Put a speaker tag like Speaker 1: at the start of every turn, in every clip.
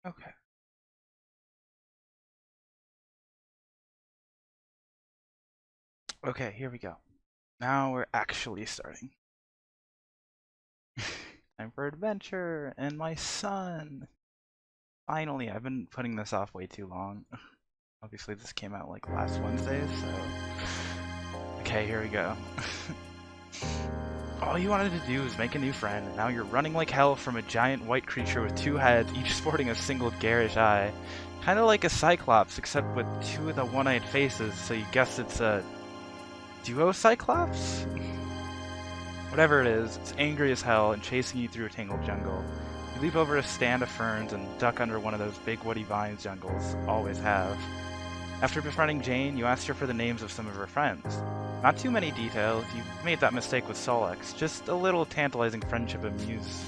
Speaker 1: Okay. Okay, here we go. Now we're actually starting. Time for adventure and my son. Finally, I've been putting this off way too long. Obviously, this came out like last Wednesday, so. Okay, here we go. All you wanted to do was make a new friend, and now you're running like hell from a giant white creature with two heads, each sporting a single garish eye. Kinda like a cyclops, except with two of the one-eyed faces, so you guess it's a duo cyclops? Whatever it is, it's angry as hell and chasing you through a tangled jungle. You leap over a stand of ferns and duck under one of those big woody vines jungles always have. After befriending Jane, you asked her for the names of some of her friends. Not too many details, you made that mistake with Solex, just a little tantalizing friendship amuse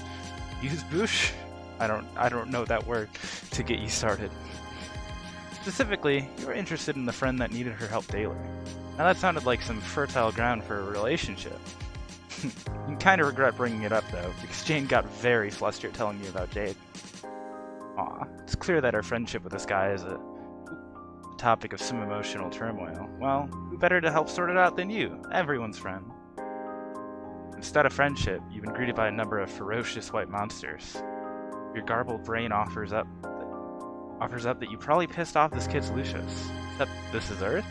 Speaker 1: bouche? I don't know that word to get you started. Specifically, you were interested in the friend that needed her help daily. Now that sounded like some fertile ground for a relationship. You kinda regret bringing it up though, because Jane got very flustered telling you about Jade. Aw, it's clear that our friendship with this guy is a topic of some emotional turmoil. Well, who better to help sort it out than you, everyone's friend? Instead of friendship, you've been greeted by a number of ferocious white monsters. Your garbled brain offers up that you probably pissed off this kid's Lucius. Except this is Earth?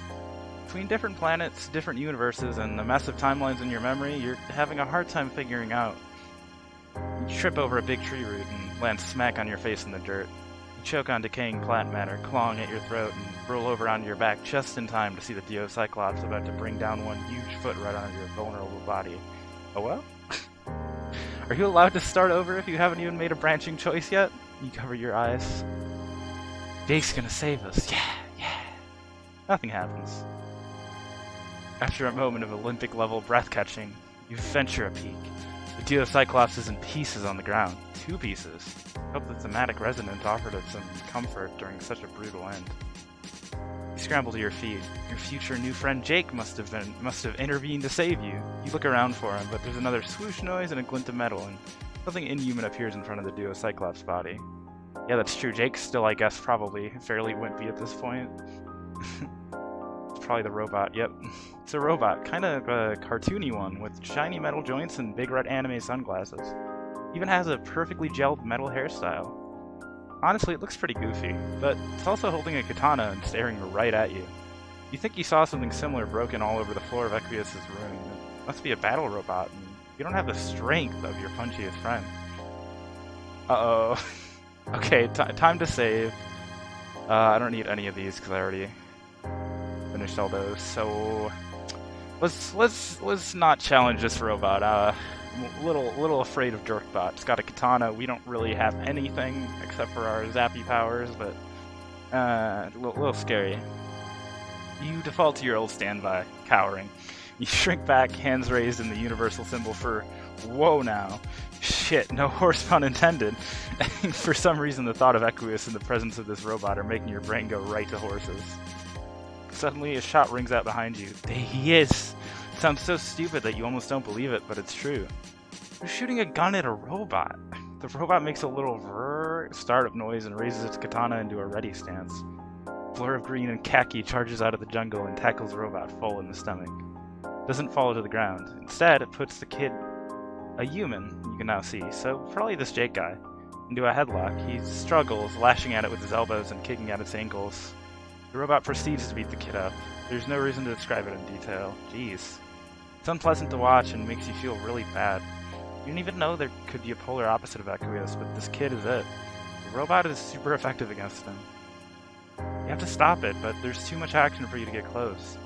Speaker 1: Between different planets, different universes, and the mess of timelines in your memory, you're having a hard time figuring out. You trip over a big tree root and land smack on your face in the dirt. You choke on decaying plant matter, clawing at your throat, and roll over onto your back just in time to see the Dio Cyclops about to bring down one huge foot right onto your vulnerable body. Oh well? Are you allowed to start over if you haven't even made a branching choice yet? You cover your eyes. Jake's gonna save us. Yeah. Nothing happens. After a moment of Olympic-level breath-catching, you venture a peek. The Dio Cyclops is in pieces on the ground. 2 pieces. Hope the thematic resonance offered it some comfort during such a brutal end. You scramble to your feet. Your future new friend Jake must have intervened to save you. You look around for him, but there's another swoosh noise and a glint of metal, and something inhuman appears in front of the Dio Cyclops' body. Yeah, that's true. Jake's still, I guess, probably fairly wimpy at this point. It's probably the robot. Yep. It's a robot. Kind of a cartoony one with shiny metal joints and big red anime sunglasses. Even has a perfectly gelled metal hairstyle. Honestly, it looks pretty goofy, but it's also holding a katana and staring right at you. You think you saw something similar broken all over the floor of Equius's room. It must be a battle robot, and you don't have the strength of your punchiest friend. Uh-oh. Okay, time to save. I don't need any of these because I already finished all those. So let's not challenge this robot. I'm a little afraid of Jerkbot. It's got a katana. We don't really have anything except for our zappy powers, but a little scary. You default to your old standby, cowering. You shrink back, hands raised in the universal symbol for whoa now. Shit, no horse pun intended. For some reason, the thought of Equius in the presence of this robot are making your brain go right to horses. Suddenly, a shot rings out behind you. There he is! It sounds so stupid that you almost don't believe it, but it's true. You're shooting a gun at a robot. The robot makes a little startup noise and raises its katana into a ready stance. A blur of green and khaki charges out of the jungle and tackles the robot full in the stomach. It doesn't fall to the ground. Instead, it puts the kid, a human, you can now see, so probably this Jake guy, into a headlock. He struggles, lashing at it with his elbows and kicking at its ankles. The robot proceeds to beat the kid up. There's no reason to describe it in detail. Jeez. It's unpleasant to watch and makes you feel really bad. You didn't even know there could be a polar opposite of Equius, but this kid is it. The robot is super effective against him. You have to stop it, but there's too much action for you to get close.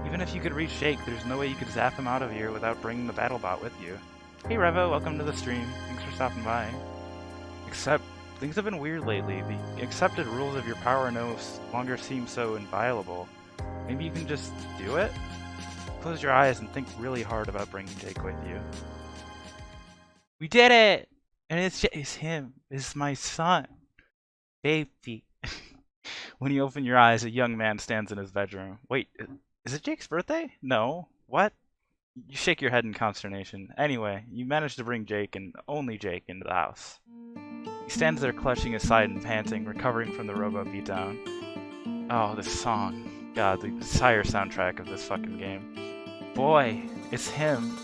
Speaker 1: Even if you could reach Jake, there's no way you could zap him out of here without bringing the BattleBot with you. Hey Revo, welcome to the stream. Thanks for stopping by. Except, things have been weird lately. The accepted rules of your power no longer seem so inviolable. Maybe you can just do it? Close your eyes and think really hard about bringing Jake with you. We did it! And it's him. It's my son. Baby. When you open your eyes, a young man stands in his bedroom. Wait, is it Jake's birthday? No. What? You shake your head in consternation. Anyway, you manage to bring Jake, and only Jake, into the house. He stands there clutching his side and panting, recovering from the robo beatdown. Oh, this song. God, the entire soundtrack of this fucking game. Boy, it's him.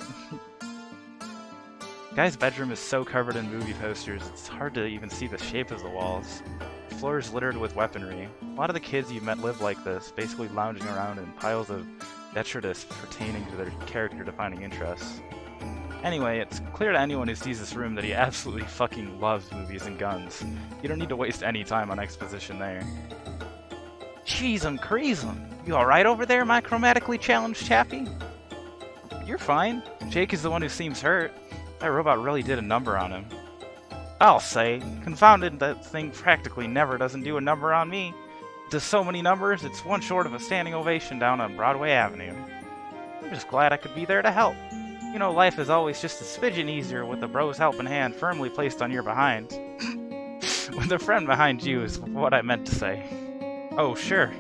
Speaker 1: The guy's bedroom is so covered in movie posters, it's hard to even see the shape of the walls. The floor is littered with weaponry. A lot of the kids you've met live like this, basically lounging around in piles of detritus pertaining to their character-defining interests. Anyway, it's clear to anyone who sees this room that he absolutely fucking loves movies and guns. You don't need to waste any time on exposition there. Jeez, I'm crazy. You alright over there, my chromatically challenged chappie? You're fine. Jake is the one who seems hurt. That robot really did a number on him. I'll say, confounded, that thing practically never doesn't do a number on me. It does so many numbers, it's one short of a standing ovation down on Broadway Avenue. I'm just glad I could be there to help. You know, life is always just a smidgen easier with a bro's helping hand firmly placed on your behind. With a friend behind you is what I meant to say. Oh, sure.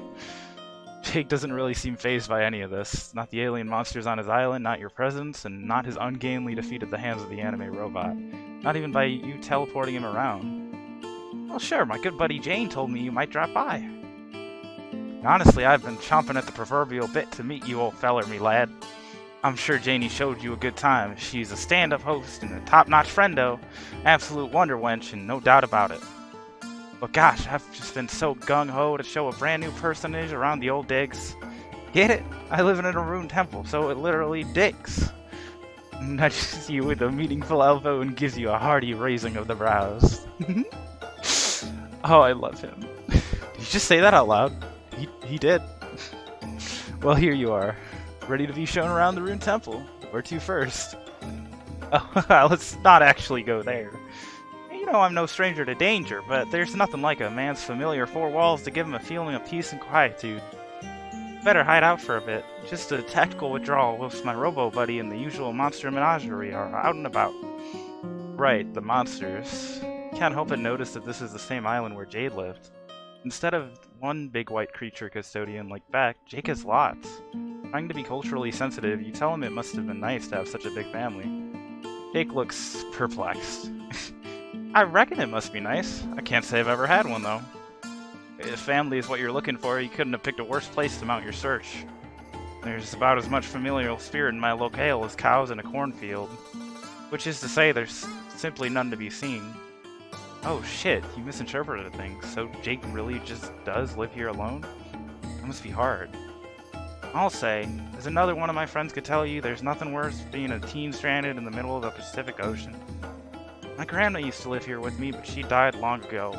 Speaker 1: Jake doesn't really seem fazed by any of this. Not the alien monsters on his island, not your presence, and not his ungainly defeat at the hands of the anime robot. Not even by you teleporting him around. Well, sure, my good buddy Jane told me you might drop by. Honestly, I've been chomping at the proverbial bit to meet you, old feller, me lad. I'm sure Janie showed you a good time. She's a stand-up host and a top-notch friendo. Absolute wonder wench, and no doubt about it. But gosh, I've just been so gung-ho to show a brand new personage around the old digs. Get it? I live in a ruined temple, so it literally digs. Nudges you with a meaningful elbow and gives you a hearty raising of the brows. Oh, I love him. Did you just say that out loud? He did. Well, here you are. Ready to be shown around the ruined temple. Where to first? Oh, let's not actually go there. You know I'm no stranger to danger, but there's nothing like a man's familiar four walls to give him a feeling of peace and quietude. Better hide out for a bit. Just a tactical withdrawal whilst my robo-buddy and the usual monster menagerie are out and about. Right, the monsters. Can't help but notice that this is the same island where Jade lived. Instead of one big white creature custodian like Beck, Jake has lots. Trying to be culturally sensitive, you tell him it must have been nice to have such a big family. Jake looks perplexed. I reckon it must be nice. I can't say I've ever had one, though. If family is what you're looking for, you couldn't have picked a worse place to mount your search. There's about as much familial spirit in my locale as cows in a cornfield. Which is to say, there's simply none to be seen. Oh shit, you misinterpreted things. So Jake really just does live here alone? That must be hard. I'll say, as another one of my friends could tell you, there's nothing worse than being a teen stranded in the middle of the Pacific Ocean. My grandma used to live here with me, but she died long ago.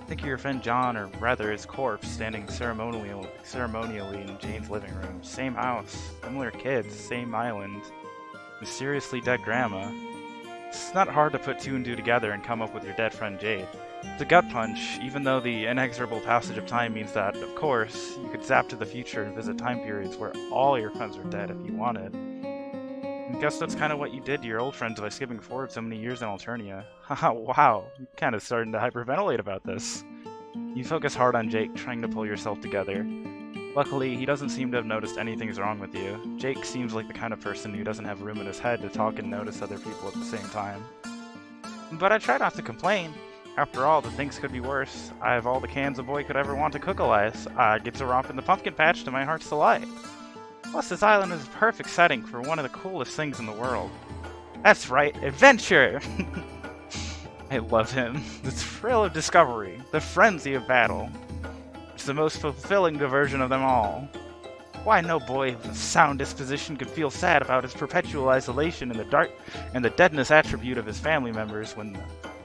Speaker 1: Think of your friend John, or rather his corpse, standing ceremonially in Jane's living room. Same house, similar kids, same island. Mysteriously dead grandma. It's not hard to put two and two together and come up with your dead friend Jade. It's a gut punch, even though the inexorable passage of time means that, of course, you could zap to the future and visit time periods where all your friends are dead if you wanted. I guess that's kind of what you did to your old friends by skipping forward so many years in Alternia. Haha, wow, you're kind of starting to hyperventilate about this. You focus hard on Jake, trying to pull yourself together. Luckily, he doesn't seem to have noticed anything's wrong with you. Jake seems like the kind of person who doesn't have room in his head to talk and notice other people at the same time. But I try not to complain. After all, the things could be worse. I have all the cans a boy could ever want to cook-alize. I get to romp in the pumpkin patch to my heart's delight. Plus, this island is a perfect setting for one of the coolest things in the world. That's right, adventure! I love him. The thrill of discovery, the frenzy of battle. It's the most fulfilling diversion of them all. Why, no boy of a sound disposition could feel sad about his perpetual isolation in the dark and the deadness attribute of his family members when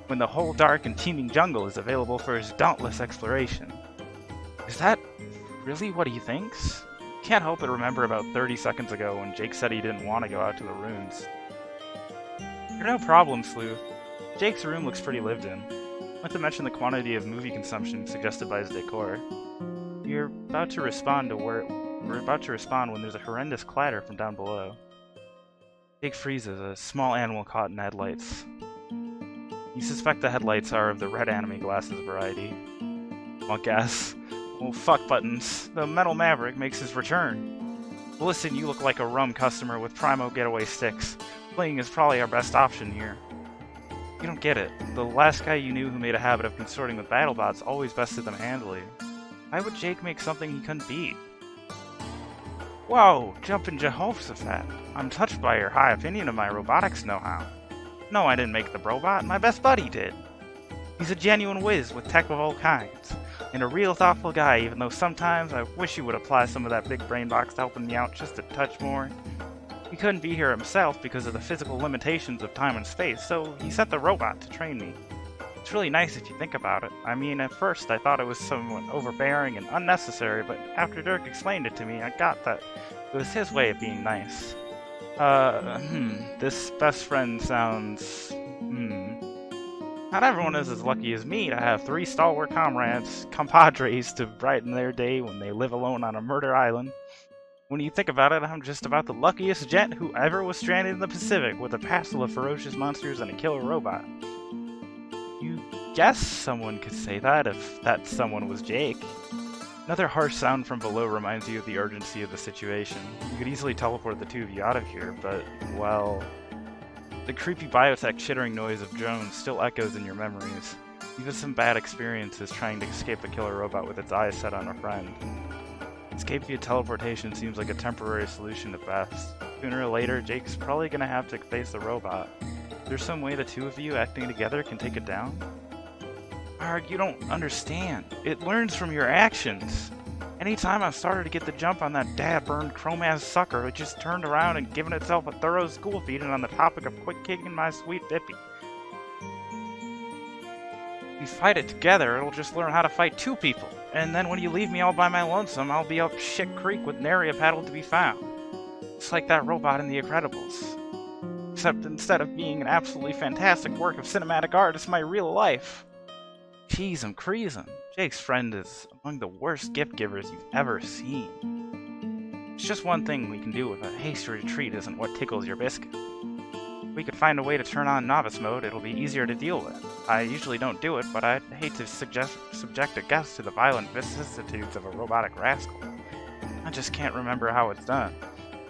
Speaker 1: the whole dark and teeming jungle is available for his dauntless exploration. Is that really what he thinks? Can't help but remember about 30 seconds ago when Jake said he didn't want to go out to the ruins. You're no problem, Sleuth. Jake's room looks pretty lived in. Not to mention the quantity of movie consumption suggested by his decor. We're about to respond when there's a horrendous clatter from down below. Jake freezes, a small animal caught in headlights. You suspect the headlights are of the red anime glasses variety. Monk asks, "Well, fuck buttons. The Metal Maverick makes his return. Listen, you look like a rum customer with Primo getaway sticks. Fleeing is probably our best option here." You don't get it. The last guy you knew who made a habit of consorting with BattleBots always bested them handily. Why would Jake make something he couldn't beat? Whoa, jumpin' Jehoshaphat. I'm touched by your high opinion of my robotics know-how. No, I didn't make the robot, my best buddy did. He's a genuine whiz with tech of all kinds, and a real thoughtful guy, even though sometimes I wish he would apply some of that big brain box to helping me out just a touch more. He couldn't be here himself because of the physical limitations of time and space, so he sent the robot to train me. It's really nice if you think about it. I mean, at first I thought it was somewhat overbearing and unnecessary, but after Dirk explained it to me, I got that it was his way of being nice. This best friend sounds, Not everyone is as lucky as me to have 3 stalwart compadres to brighten their day when they live alone on a murder island. When you think about it, I'm just about the luckiest gent who ever was stranded in the Pacific with a passel of ferocious monsters and a killer robot. You guess someone could say that if that someone was Jake. Another harsh sound from below reminds you of the urgency of the situation. You could easily teleport the two of you out of here, but, well... The creepy biotech chittering noise of drones still echoes in your memories. You've had some bad experiences trying to escape a killer robot with its eyes set on a friend. Escape via teleportation seems like a temporary solution at best. Sooner or later, Jake's probably gonna have to face the robot. There's some way the two of you acting together can take it down? Arg, you don't understand. It learns from your actions. Anytime I started to get the jump on that dad-burned chrome-ass sucker, it just turned around and given itself a thorough school feeding on the topic of quit kicking my sweet Bippy. If we fight it together, it'll just learn how to fight 2 people. And then when you leave me all by my lonesome, I'll be up shit creek with nary a paddle to be found. It's like that robot in The Incredibles. Except instead of being an absolutely fantastic work of cinematic art, it's my real life. Jeez, I'm creasing. Jake's friend is among the worst gift givers you've ever seen. It's just one thing we can do if a haste retreat isn't what tickles your biscuit. If we could find a way to turn on novice mode, it'll be easier to deal with. I usually don't do it, but I'd hate to subject a guest to the violent vicissitudes of a robotic rascal. I just can't remember how it's done.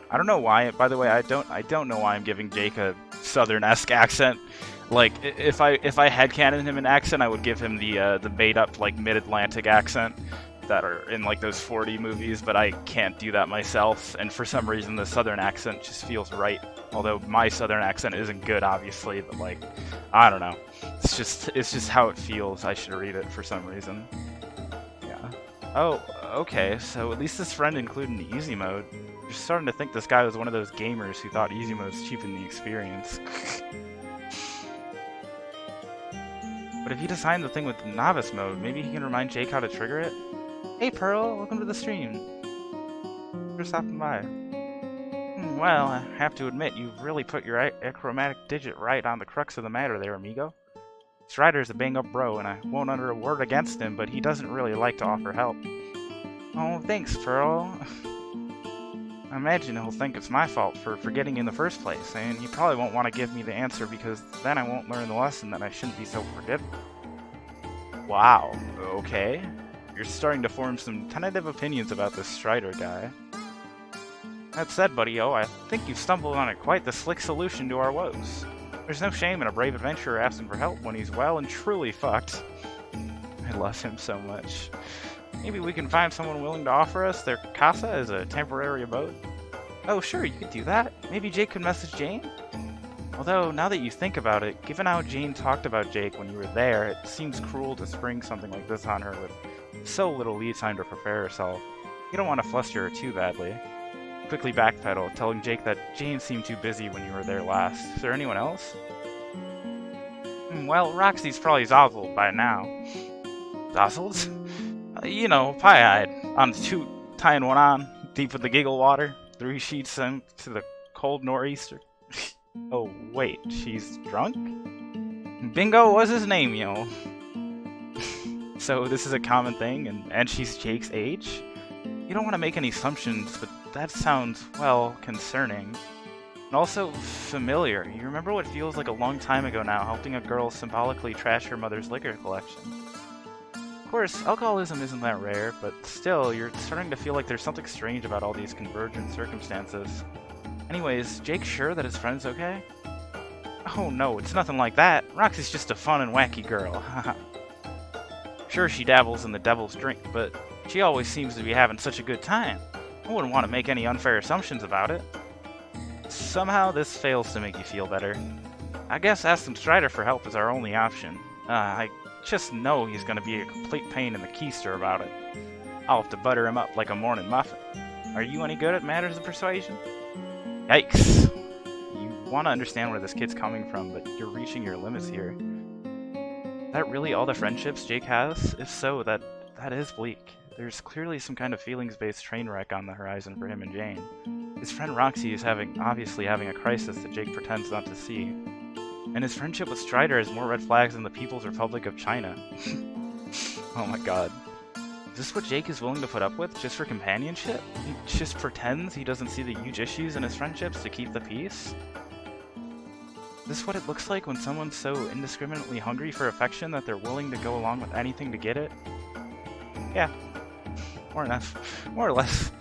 Speaker 1: I don't know why. By the way, I don't know why I'm giving Jake a southern-esque accent. Like, if I headcanon him an accent, I would give him the made-up, like, mid-Atlantic accent that are in, like, those 40 movies, but I can't do that myself, and for some reason the southern accent just feels right. Although my southern accent isn't good, obviously, but, like, I don't know. It's just how it feels. I should read it for some reason. Yeah. Oh, okay, so at least this friend included an easy mode. You're starting to think this guy was one of those gamers who thought easy modes cheapened the experience. But if he designed the thing with novice mode, maybe he can remind Jake how to trigger it? Hey Pearl, welcome to the stream. You're stopping by. Well, I have to admit, you've really put your achromatic digit right on the crux of the matter there, amigo. Strider's a bang-up bro, and I won't utter a word against him, but he doesn't really like to offer help. Oh, thanks, Pearl. I imagine he'll think it's my fault for forgetting in the first place, and he probably won't want to give me the answer because then I won't learn the lesson that I shouldn't be so forgetful. Wow, okay. You're starting to form some tentative opinions about this Strider guy. That said, buddy-o, I think you've stumbled on quite the slick solution to our woes. There's no shame in a brave adventurer asking for help when he's well and truly fucked. I love him so much. Maybe we can find someone willing to offer us their casa as a temporary abode? Oh sure, you could do that. Maybe Jake could message Jane? Although, now that you think about it, given how Jane talked about Jake when you were there, it seems cruel to spring something like this on her with so little lead time to prepare herself. You don't want to fluster her too badly. Quickly backpedal, telling Jake that Jane seemed too busy when you were there last. Is there anyone else? Well, Roxy's probably zozzled by now. Zozzled? You know, pie-eyed, on 2, tying one on, deep with the giggle water, 3 sheets into the cold nor'easter. Oh, wait, she's drunk? Bingo was his name, yo. So this is a common thing, and she's Jake's age? You don't want to make any assumptions, but that sounds, well, concerning. And also familiar. You remember what feels like a long time ago now, helping a girl symbolically trash her mother's liquor collection. Of course, alcoholism isn't that rare, but still, you're starting to feel like there's something strange about all these convergent circumstances. Anyways, Jake's sure that his friend's okay? Oh no, it's nothing like that. Roxy's just a fun and wacky girl. Sure, she dabbles in the devil's drink, but she always seems to be having such a good time. I wouldn't want to make any unfair assumptions about it. Somehow this fails to make you feel better. I guess asking Strider for help is our only option. I just know he's going to be a complete pain in the keister about it. I'll have to butter him up like a morning muffin. Are you any good at matters of persuasion? Yikes! You want to understand where this kid's coming from, but you're reaching your limits here. Is that really all the friendships Jake has? If so, that is bleak. There's clearly some kind of feelings-based train wreck on the horizon for him and Jane. His friend Roxy is obviously having a crisis that Jake pretends not to see. And his friendship with Strider has more red flags than the People's Republic of China. Oh my god. Is this what Jake is willing to put up with, just for companionship? He just pretends he doesn't see the huge issues in his friendships to keep the peace? Is this what it looks like when someone's so indiscriminately hungry for affection that they're willing to go along with anything to get it? Yeah. More or less.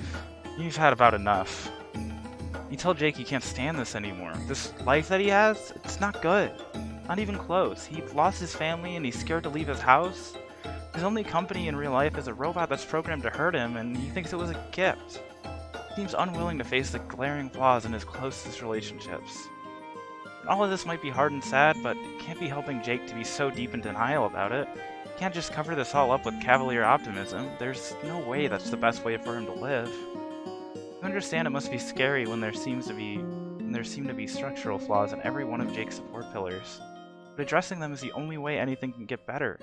Speaker 1: You've had about enough. You tell Jake you can't stand this anymore. This life that he has, it's not good. Not even close. He lost his family and he's scared to leave his house. His only company in real life is a robot that's programmed to hurt him, and he thinks it was a gift. He seems unwilling to face the glaring flaws in his closest relationships. And all of this might be hard and sad, but it can't be helping Jake to be so deep in denial about it. He can't just cover this all up with cavalier optimism. There's no way that's the best way for him to live. You understand it must be scary when there seem to be structural flaws in every one of Jake's support pillars. But addressing them is the only way anything can get better.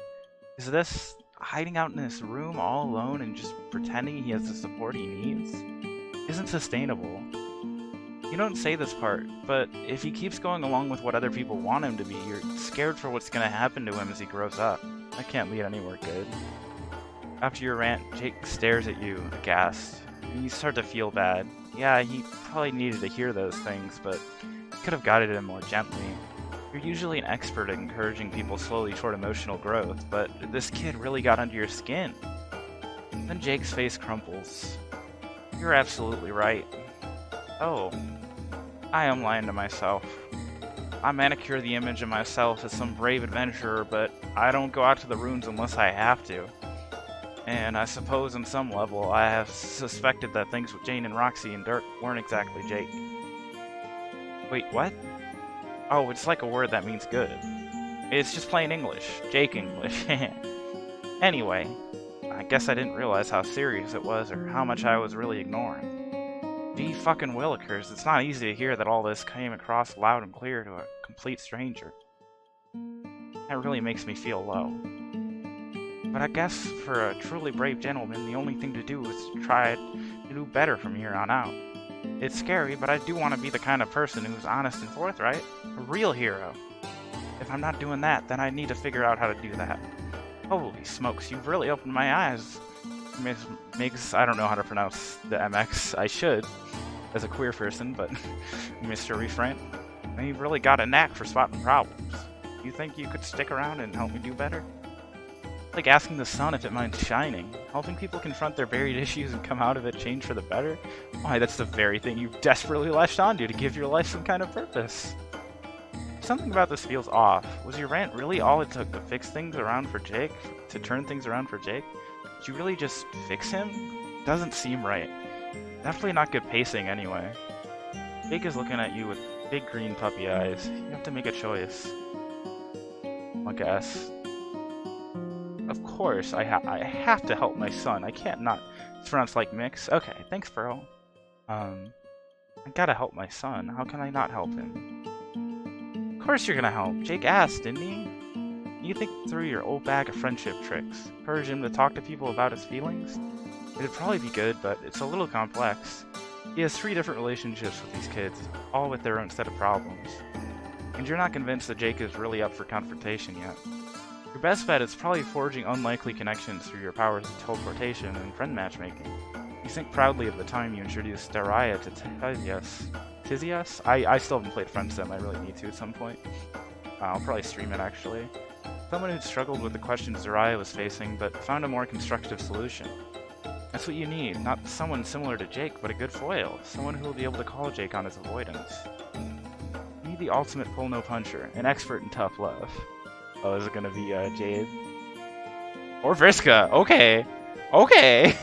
Speaker 1: Is this hiding out in this room all alone and just pretending he has the support he needs? Isn't sustainable. You don't say this part, but if he keeps going along with what other people want him to be, you're scared for what's gonna happen to him as he grows up. That can't lead anywhere good. After your rant, Jake stares at you, aghast. You start to feel bad. Yeah, he probably needed to hear those things, but you could have guided him more gently. You're usually an expert at encouraging people slowly toward emotional growth, but this kid really got under your skin. Then Jake's face crumples. You're absolutely right. Oh, I am lying to myself. I manicure the image of myself as some brave adventurer, but I don't go out to the ruins unless I have to. And I suppose on some level I have suspected that things with Jane and Roxy and Dirk weren't exactly Jake. Wait, what? Oh, it's like a word that means good. It's just plain English. Jake English. Anyway, I guess I didn't realize how serious it was or how much I was really ignoring. Gee fucking willikers, it's not easy to hear that all this came across loud and clear to a complete stranger. That really makes me feel low. But I guess for a truly brave gentleman, the only thing to do is to try to do better from here on out. It's scary, but I do want to be the kind of person who's honest and forthright. A real hero. If I'm not doing that, then I need to figure out how to do that. Holy smokes, you've really opened my eyes. Makes I don't know how to pronounce the MX. I should, as a queer person, but Mr. Refrain, you've really got a knack for spotting problems. You think you could stick around and help me do better? Like asking the sun if it minds shining. Helping people confront their buried issues and come out of it changed for the better? Why, that's the very thing you desperately latched onto to give your life some kind of purpose. Something about this feels off. Was your rant really all it took to fix things around for Jake? To turn things around for Jake? Did you really just fix him? Doesn't seem right. Definitely not good pacing anyway. Jake is looking at you with big green puppy eyes. You have to make a choice. I guess. Of course, I have to help my son. I can't not. It's pronounced like mix. Okay, thanks, bro. I gotta help my son. How can I not help him? Of course you're gonna help. Jake asked, didn't he? You think through your old bag of friendship tricks. Encourage him to talk to people about his feelings? It'd probably be good, but it's a little complex. He has 3 different relationships with these kids, all with their own set of problems. And you're not convinced that Jake is really up for confrontation yet. Your best bet is probably forging unlikely connections through your powers of teleportation and friend matchmaking. You think proudly of the time you introduced Daria to Tizias? I still haven't played Friend Sim, I really need to at some point. I'll probably stream it actually. Someone who'd struggled with the questions Daria was facing, but found a more constructive solution. That's what you need, not someone similar to Jake, but a good foil. Someone who will be able to call Jake on his avoidance. You Maybe the ultimate pull-no-puncher, an expert in tough love. Oh, is it gonna be Jade? Or Vriska? Okay! Okay!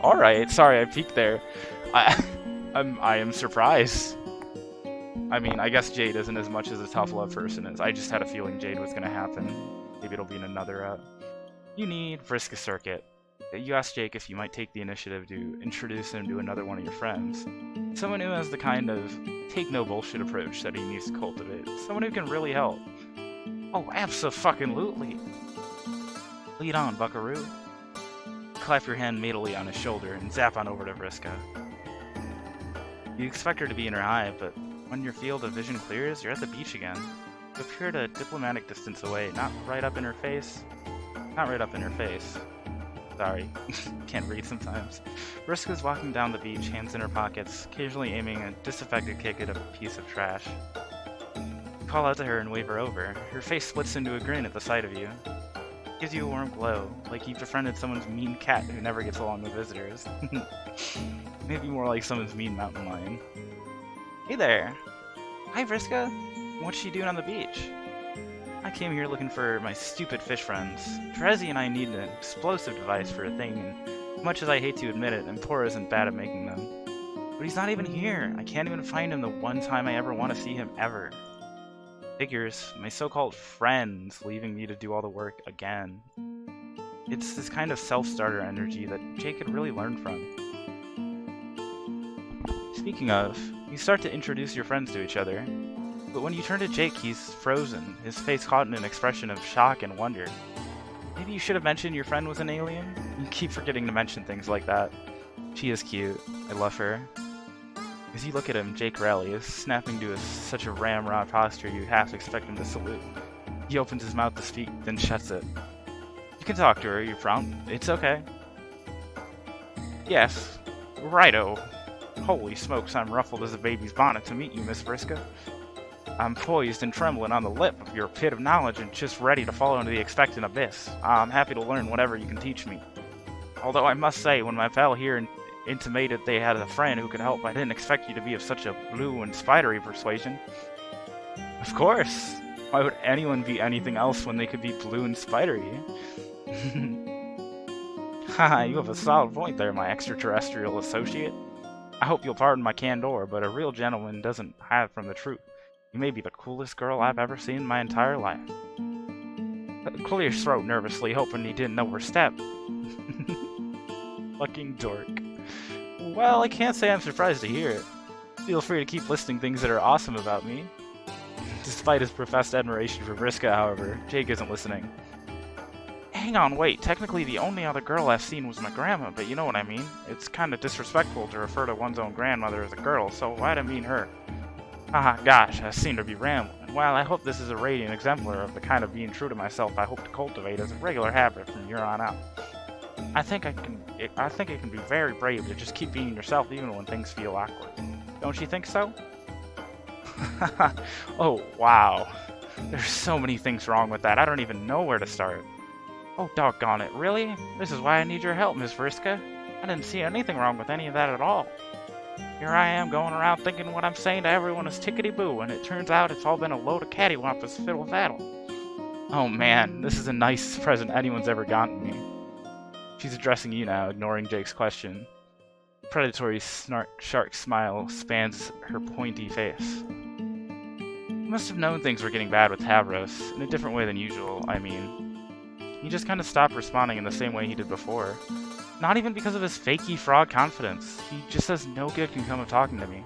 Speaker 1: Alright, sorry I peeked there. I am surprised. I mean, I guess Jade isn't as much as a tough love person is. I just had a feeling Jade was gonna happen. Maybe it'll be in another, You need Vriska Circuit. You asked Jake if you might take the initiative to introduce him to another one of your friends. Someone who has the kind of take-no-bullshit approach that he needs to cultivate. Someone who can really help. Oh, abso-fucking-lutely. Lead on, buckaroo. Clap your hand matily on his shoulder and zap on over to Vriska. You expect her to be in her eye, but when your field of vision clears, you're at the beach again. You appear at a diplomatic distance away, not right up in her face. Not right up in her face. Sorry, can't read sometimes. Vriska's walking down the beach, hands in her pockets, occasionally aiming a disaffected kick at a piece of trash. You call out to her and wave her over. Her face splits into a grin at the sight of you. It gives you a warm glow, like you've befriended someone's mean cat who never gets along with visitors. Maybe more like someone's mean mountain lion. Hey there! Hi, Vriska! What's she doing on the beach? I came here looking for my stupid fish friends. Terezi and I need an explosive device for a thing, and much as I hate to admit it, Empora isn't bad at making them. But he's not even here. I can't even find him the one time I ever want to see him ever. Figures, my so-called friends leaving me to do all the work again. It's this kind of self-starter energy that Jake could really learn from. Speaking of, you start to introduce your friends to each other. But when you turn to Jake, he's frozen, his face caught in an expression of shock and wonder. Maybe you should have mentioned your friend was an alien? You keep forgetting to mention things like that. She is cute. I love her. As you look at him, Jake rallies, snapping to such a ramrod posture you half expect him to salute. He opens his mouth to speak, then shuts it. You can talk to her, you're prompt. It's okay. Yes. Righto. Holy smokes, I'm ruffled as a baby's bonnet to meet you, Miss Vriska. I'm poised and trembling on the lip of your pit of knowledge and just ready to fall into the expectant abyss. I'm happy to learn whatever you can teach me. Although I must say, when my pal here intimated they had a friend who could help, I didn't expect you to be of such a blue and spidery persuasion. Of course! Why would anyone be anything else when they could be blue and spidery? Haha, you have a solid point there, my extraterrestrial associate. I hope you'll pardon my candor, but a real gentleman doesn't hide from the truth. You may be the coolest girl I've ever seen in my entire life. Clear his throat nervously, hoping he didn't overstep. Fucking dork. Well, I can't say I'm surprised to hear it. Feel free to keep listing things that are awesome about me. Despite his professed admiration for Vriska, however, Jake isn't listening. Hang on, wait. Technically, the only other girl I've seen was my grandma, but you know what I mean. It's kind of disrespectful to refer to one's own grandmother as a girl, so why'd I mean her? Haha, gosh, I seem to be rambling. Well, I hope this is a radiant exemplar of the kind of being true to myself I hope to cultivate as a regular habit from here on out. I think it can be very brave to just keep being yourself even when things feel awkward. Don't you think so? Oh, wow. There's so many things wrong with that, I don't even know where to start. Oh, doggone it, really? This is why I need your help, Miss Vriska. I didn't see anything wrong with any of that at all. Here I am going around thinking what I'm saying to everyone is tickety-boo, and it turns out it's all been a load of cattywampus fiddle-faddle. Oh man, this is the nicest present anyone's ever gotten me. She's addressing you now, ignoring Jake's question. A predatory shark smile spans her pointy face. You must have known things were getting bad with Tavros, in a different way than usual, I mean. He just kind of stopped responding in the same way he did before. Not even because of his fakey fraud confidence. He just says no good can come of talking to me.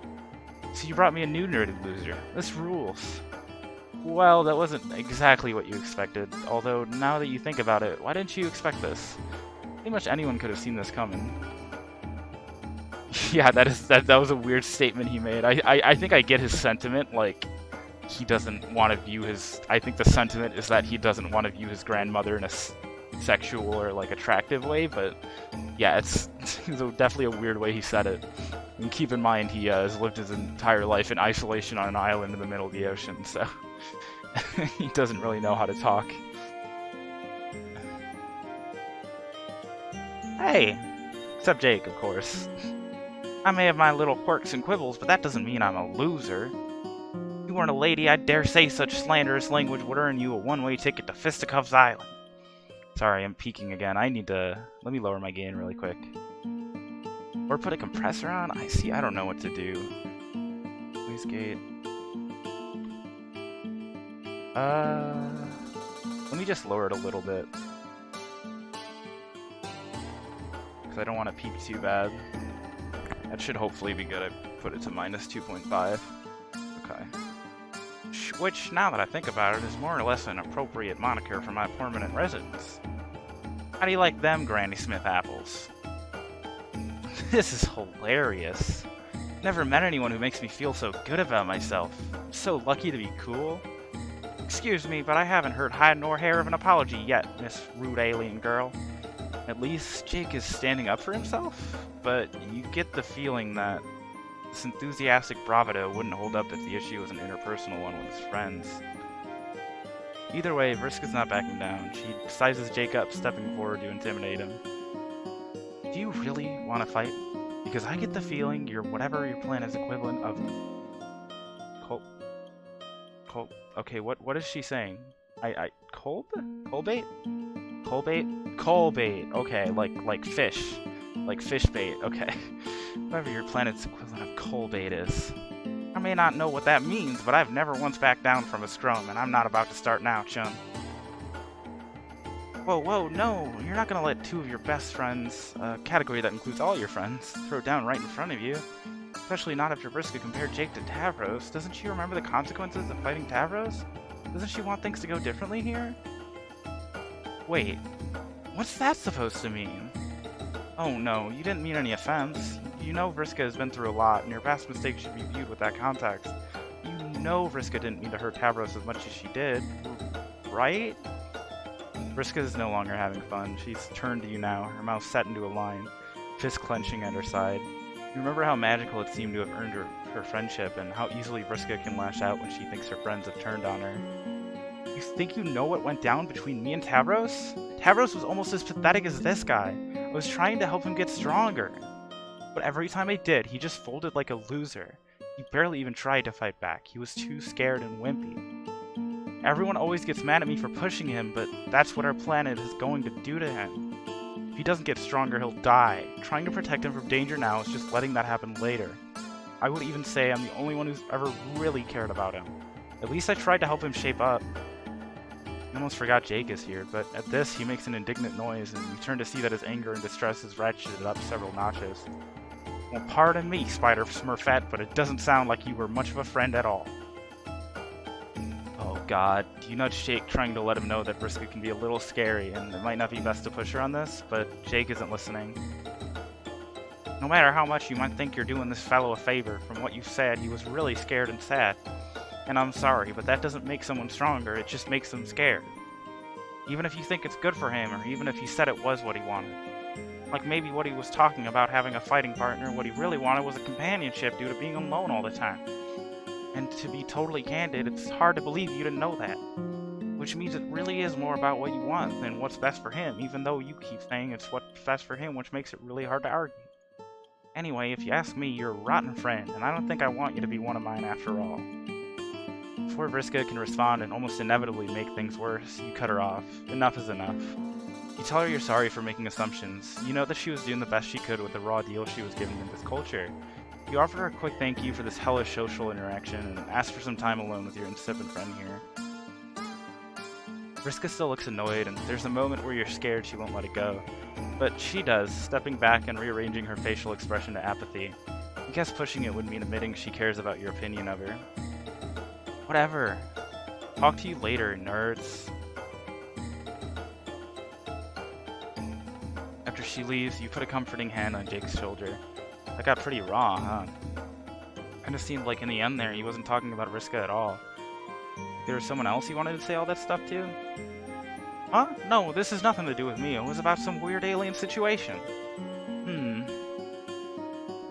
Speaker 1: So you brought me a new nerdy loser. This rules. Well, that wasn't exactly what you expected. Although, now that you think about it, why didn't you expect this? Pretty much anyone could have seen this coming. Yeah, that was a weird statement he made. I think I get his sentiment, like, he doesn't want to view his... I think the sentiment is that he doesn't want to view his grandmother in a sexual or like attractive way, but yeah, it's definitely a weird way he said it. And keep in mind he has lived his entire life in isolation on an island in the middle of the ocean, so he doesn't really know how to talk. Hey! Except Jake, of course. I may have my little quirks and quibbles, but that doesn't mean I'm a loser. you weren't a lady, I dare say such slanderous language would earn you a one-way ticket to Fisticuffs Island. Sorry, I'm peeking again. I need to... Let me lower my gain really quick. Or put a compressor on? I don't know what to do. Please gate. Let me just lower it a little bit. Because I don't want to peak too bad. That should hopefully be good. I put it to minus 2.5. Okay. Which, now that I think about it, is more or less an appropriate moniker for my permanent residence. How do you like them Granny Smith apples? This is hilarious. Never met anyone who makes me feel so good about myself. I'm so lucky to be cool. Excuse me, but I haven't heard hide nor hair of an apology yet, Miss Rude Alien Girl. At least Jake is standing up for himself, but you get the feeling that this enthusiastic bravado wouldn't hold up if the issue was an interpersonal one with his friends. Either way, Vriska's not backing down. She sizes Jake up, stepping forward to intimidate him. Do you really want to fight? Because I get the feeling you're whatever your plan is equivalent of... Okay, what is she saying? Coalbait? Coalbait. Okay, like fish. Like fish bait, okay. Whatever your planet's equivalent of coalbait is. I may not know what that means, but I've never once backed down from a scrum, and I'm not about to start now, chum. Whoa, no, you're not gonna let two of your best friends, a category that includes all your friends, throw down right in front of you. Especially not after Vriska compared Jake to Tavros. Doesn't she remember the consequences of fighting Tavros? Doesn't she want things to go differently here? Wait, what's that supposed to mean? Oh no, you didn't mean any offense. You know Vriska has been through a lot, and your past mistakes should be viewed with that context. You know Vriska didn't mean to hurt Tavros as much as she did, right? Vriska is no longer having fun. She's turned to you now, her mouth set into a line, fist clenching at her side. You remember how magical it seemed to have earned her friendship, and how easily Vriska can lash out when she thinks her friends have turned on her. You think you know what went down between me and Tavros? Tavros was almost as pathetic as this guy. I was trying to help him get stronger. But every time I did, he just folded like a loser. He barely even tried to fight back. He was too scared and wimpy. Everyone always gets mad at me for pushing him, but that's what our planet is going to do to him. If he doesn't get stronger, he'll die. Trying to protect him from danger now is just letting that happen later. I would even say I'm the only one who's ever really cared about him. At least I tried to help him shape up. I almost forgot Jake is here, but at this he makes an indignant noise, and you turn to see that his anger and distress has ratcheted up several notches. Well, pardon me, Spider Smurfette, but it doesn't sound like you were much of a friend at all. Oh god, you nudge Jake, trying to let him know that Vriska can be a little scary, and it might not be best to push her on this, but Jake isn't listening. No matter how much you might think you're doing this fellow a favor, from what you've said, he was really scared and sad. And I'm sorry, but that doesn't make someone stronger, it just makes them scared. Even if you think it's good for him, or even if he said it was what he wanted. Like maybe what he was talking about having a fighting partner, what he really wanted was a companionship due to being alone all the time. And to be totally candid, it's hard to believe you didn't know that. Which means it really is more about what you want than what's best for him, even though you keep saying it's what's best for him, which makes it really hard to argue. Anyway, if you ask me, you're a rotten friend, and I don't think I want you to be one of mine after all. Before Vriska can respond and almost inevitably make things worse, you cut her off. Enough is enough. You tell her you're sorry for making assumptions. You know that she was doing the best she could with the raw deal she was given in this culture. You offer her a quick thank you for this hellish social interaction and ask for some time alone with your insipid friend here. Vriska still looks annoyed, and there's a moment where you're scared she won't let it go. But she does, stepping back and rearranging her facial expression to apathy. I guess pushing it would mean admitting she cares about your opinion of her. Whatever. Talk to you later, nerds. After she leaves, you put a comforting hand on Jake's shoulder. That got pretty raw, huh? Kinda seemed like in the end there, he wasn't talking about Vriska at all. There was someone else he wanted to say all that stuff to? Huh? No, this has nothing to do with me. It was about some weird alien situation.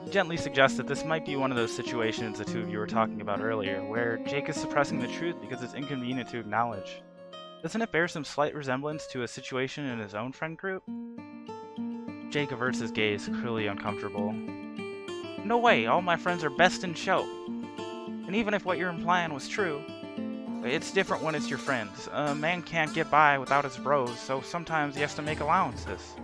Speaker 1: You gently suggest that this might be one of those situations the two of you were talking about earlier, where Jake is suppressing the truth because it's inconvenient to acknowledge. Doesn't it bear some slight resemblance to a situation in his own friend group? Jake averts his gaze, clearly uncomfortable. No way, all my friends are best in show. And even if what you're implying was true, it's different when it's your friends. A man can't get by without his bros, so sometimes he has to make allowances.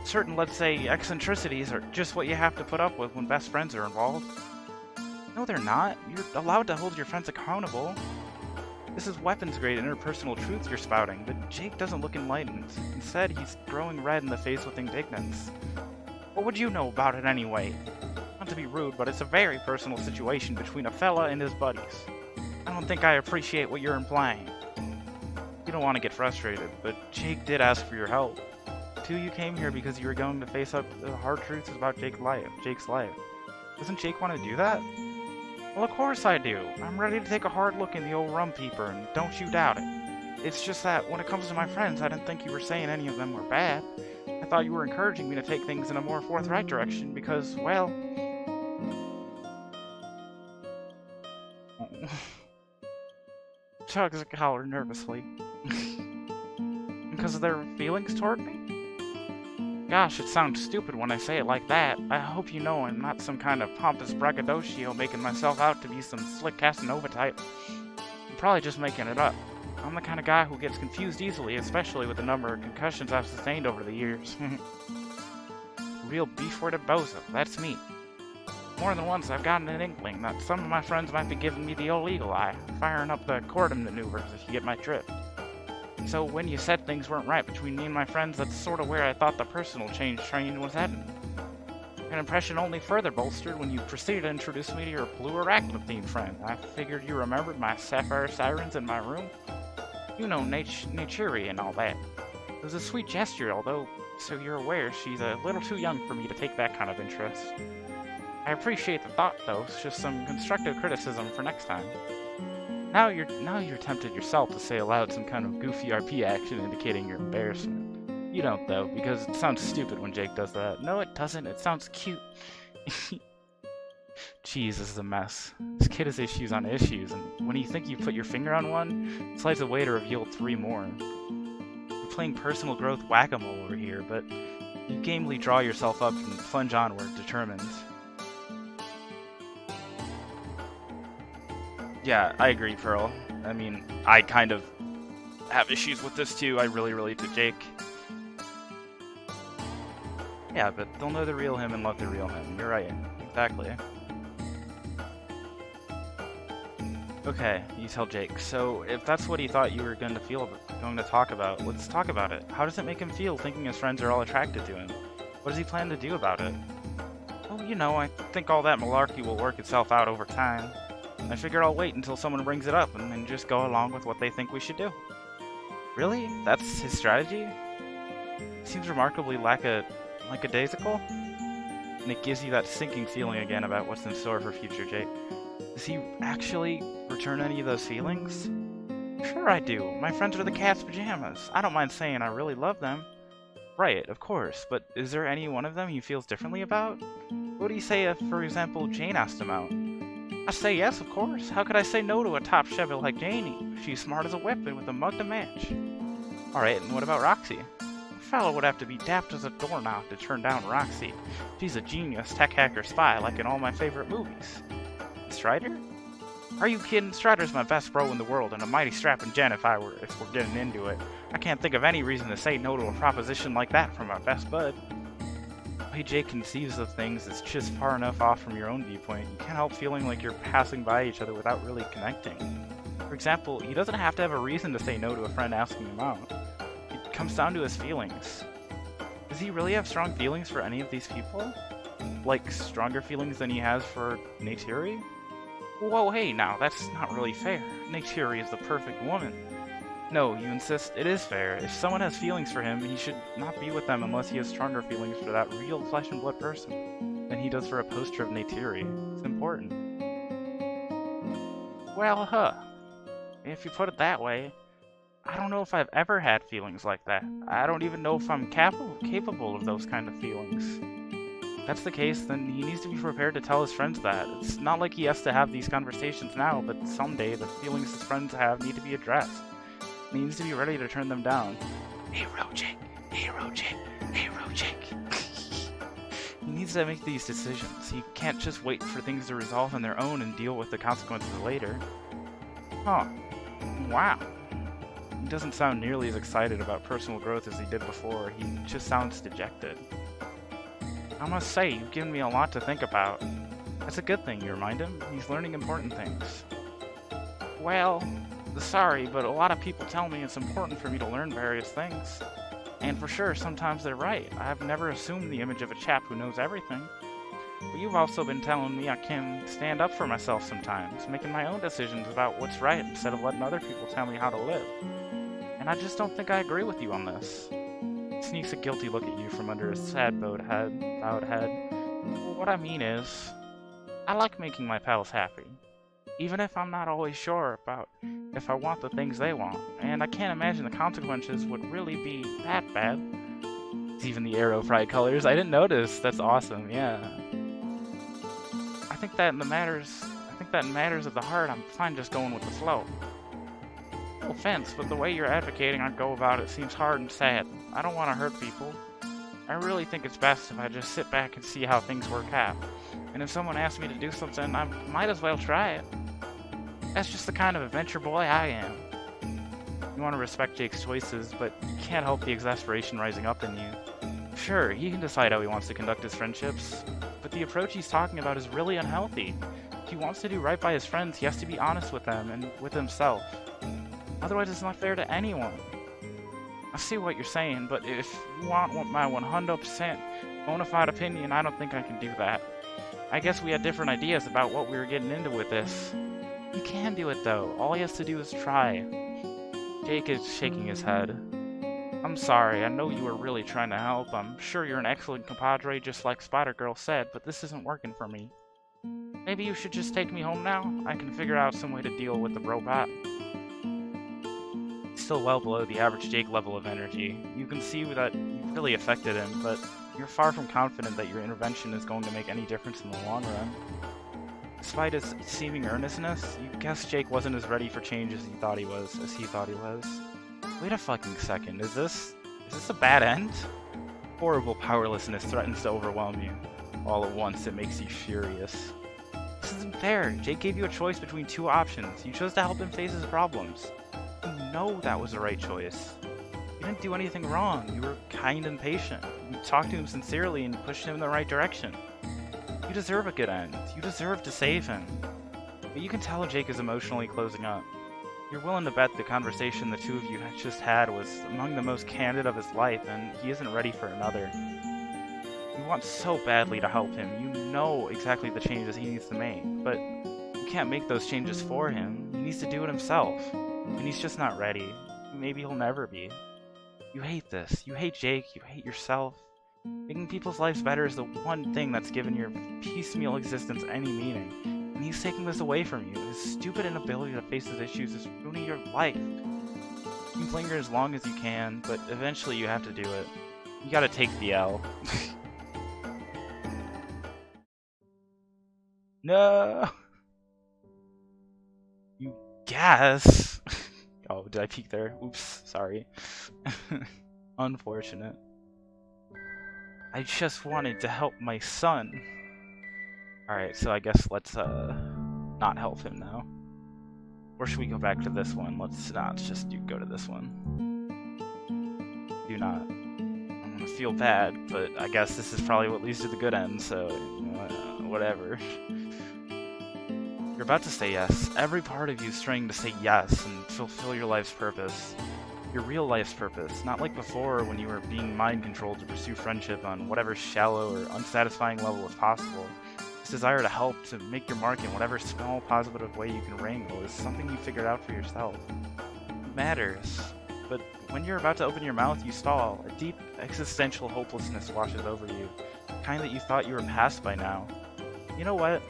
Speaker 1: Certain, let's say, eccentricities are just what you have to put up with when best friends are involved. No, they're not. You're allowed to hold your friends accountable. This is weapons-grade interpersonal truth you're spouting, but Jake doesn't look enlightened. Instead, he's growing red in the face with indignance. What would you know about it anyway? Not to be rude, but it's a very personal situation between a fella and his buddies. I don't think I appreciate what you're implying. You don't want to get frustrated, but Jake did ask for your help. You came here because you were going to face up the hard truths about Jake's life. Doesn't Jake want to do that? Well, of course I do. I'm ready to take a hard look in the old rum peeper, and don't you doubt it. It's just that when it comes to my friends, I didn't think you were saying any of them were bad. I thought you were encouraging me to take things in a more forthright direction because, well... Chugs a collar nervously. Because of their feelings toward me? Gosh, it sounds stupid when I say it like that. I hope you know I'm not some kind of pompous braggadocio making myself out to be some slick Casanova type. I'm probably just making it up. I'm the kind of guy who gets confused easily, especially with the number of concussions I've sustained over the years. Real beef-worded bozo, that's me. More than once I've gotten an inkling that some of my friends might be giving me the illegal eye, firing up the Corden maneuvers if you get my drift. So when you said things weren't right between me and my friends, that's sort of where I thought the personal change train was heading. An impression only further bolstered when you proceeded to introduce me to your blue arachnid-themed friend. I figured you remembered my sapphire sirens in my room. You know, Naturi and all that. It was a sweet gesture, although, so you're aware, she's a little too young for me to take that kind of interest. I appreciate the thought, though. It's just some constructive criticism for next time. Now you're tempted yourself to say aloud some kind of goofy RP action indicating your embarrassment. You don't, though, because it sounds stupid when Jake does that. No, it doesn't. It sounds cute. Jeez, this is a mess. This kid has issues on issues, and when you think you put your finger on one, it slides away to reveal 3 more. You're playing personal growth whack-a-mole over here, but you gamely draw yourself up and plunge onward, determined. Yeah, I agree, Pearl. I mean, I kind of have issues with this too. I really relate to Jake. Yeah, but they'll know the real him and love the real him. You're right. Exactly. Okay, you tell Jake. So, if that's what he thought you were going to talk about, let's talk about it. How does it make him feel thinking his friends are all attracted to him? What does he plan to do about it? Well, you know, I think all that malarkey will work itself out over time. I figure I'll wait until someone brings it up and then just go along with what they think we should do. Really? That's his strategy? Seems remarkably lackadaisical? And it gives you that sinking feeling again about what's in store for future Jake. Does he actually return any of those feelings? Sure I do. My friends are the cat's pajamas. I don't mind saying I really love them. Right, of course, but is there any one of them he feels differently about? What do you say if, for example, Jane asked him out? I say yes, of course. How could I say no to a top chevy like Janie? She's smart as a whip and with a mug to match. Alright, and what about Roxy? A fellow would have to be daft as a doorknob to turn down Roxy. She's a genius tech hacker spy like in all my favorite movies. Strider? Are you kidding? Strider's my best bro in the world and a mighty strapping gen if we're getting into it. I can't think of any reason to say no to a proposition like that from our best bud. The way Jake conceives of things is just far enough off from your own viewpoint. You can't help feeling like you're passing by each other without really connecting. For example, he doesn't have to have a reason to say no to a friend asking him out. It comes down to his feelings. Does he really have strong feelings for any of these people? Like, stronger feelings than he has for Naturi? Whoa, hey, now, that's not really fair. Naturi is the perfect woman. No, you insist it is fair. If someone has feelings for him, he should not be with them unless he has stronger feelings for that real flesh and blood person than he does for a poster of Naturi. It's important. Well, if you put it that way, I don't know if I've ever had feelings like that. I don't even know if I'm capable of those kind of feelings. If that's the case, then he needs to be prepared to tell his friends that. It's not like he has to have these conversations now, but someday the feelings his friends have need to be addressed. He needs to be ready to turn them down. Hey, Rojik! Hey, Rojik! Hey, Rojik! He needs to make these decisions. He can't just wait for things to resolve on their own and deal with the consequences later. Huh. Wow. He doesn't sound nearly as excited about personal growth as he did before. He just sounds dejected. I must say, you've given me a lot to think about. That's a good thing, you remind him. He's learning important things. Well, sorry, but a lot of people tell me it's important for me to learn various things. And for sure, sometimes they're right. I've never assumed the image of a chap who knows everything. But you've also been telling me I can stand up for myself sometimes, making my own decisions about what's right instead of letting other people tell me how to live. And I just don't think I agree with you on this. He sneaks a guilty look at you from under his sad bowed head. Well, what I mean is, I like making my pals happy. Even if I'm not always sure about if I want the things they want, and I can't imagine the consequences would really be that bad. It's even the arrow pride colors. I didn't notice. That's awesome. Yeah. I think that in matters of the heart, I'm fine just going with the flow. No offense, but the way you're advocating I go about it seems hard and sad. I don't want to hurt people. I really think it's best if I just sit back and see how things work out. And if someone asks me to do something, I might as well try it. That's just the kind of adventure boy I am. You want to respect Jake's choices, but you can't help the exasperation rising up in you. Sure, he can decide how he wants to conduct his friendships, but the approach he's talking about is really unhealthy. If he wants to do right by his friends, he has to be honest with them and with himself. Otherwise, it's not fair to anyone. I see what you're saying, but if you want my 100% bona fide opinion, I don't think I can do that. I guess we had different ideas about what we were getting into with this. He can do it though. All he has to do is try. Jake is shaking his head. I'm sorry, I know you were really trying to help. I'm sure you're an excellent compadre, just like Spider-Girl said, but this isn't working for me. Maybe you should just take me home now? I can figure out some way to deal with the robot. He's still well below the average Jake level of energy. You can see that you've really affected him, but you're far from confident that your intervention is going to make any difference in the long run. Despite his seeming earnestness, you guess Jake wasn't as ready for change as he thought he was. Wait a fucking second, is this a bad end? Horrible powerlessness threatens to overwhelm you. All at once, it makes you furious. This isn't fair. Jake gave you a choice between two options. You chose to help him face his problems. You know that was the right choice. You didn't do anything wrong. You were kind and patient. You talked to him sincerely and pushed him in the right direction. You deserve a good end. You deserve to save him. But you can tell Jake is emotionally closing up. You're willing to bet the conversation the two of you just had was among the most candid of his life, and he isn't ready for another. You want so badly to help him. You know exactly the changes he needs to make, but you can't make those changes for him. He needs to do it himself, and he's just not ready. Maybe he'll never be. You hate this. You hate Jake. You hate yourself. Making people's lives better is the one thing that's given your piecemeal existence any meaning, and he's taking this away from you. His stupid inability to face his issues is ruining your life. You can linger as long as you can, but eventually you have to do it. You gotta take the L. No! You guess! Oh, did I peek there? Oops, sorry. Unfortunate. I just wanted to help my son. Alright, so I guess let's not help him now. Or should we go back to this one? Let's just go to this one. Do not. I'm gonna feel bad, but I guess this is probably what leads to the good end, so whatever. You're about to say yes. Every part of you is straining to say yes and fulfill your life's purpose. Your real life's purpose, not like before when you were being mind-controlled to pursue friendship on whatever shallow or unsatisfying level is possible. This desire to help, to make your mark in whatever small positive way you can wrangle is something you figured out for yourself. It matters, but when you're about to open your mouth, you stall. A deep existential hopelessness washes over you, the kind that you thought you were past by now. You know what?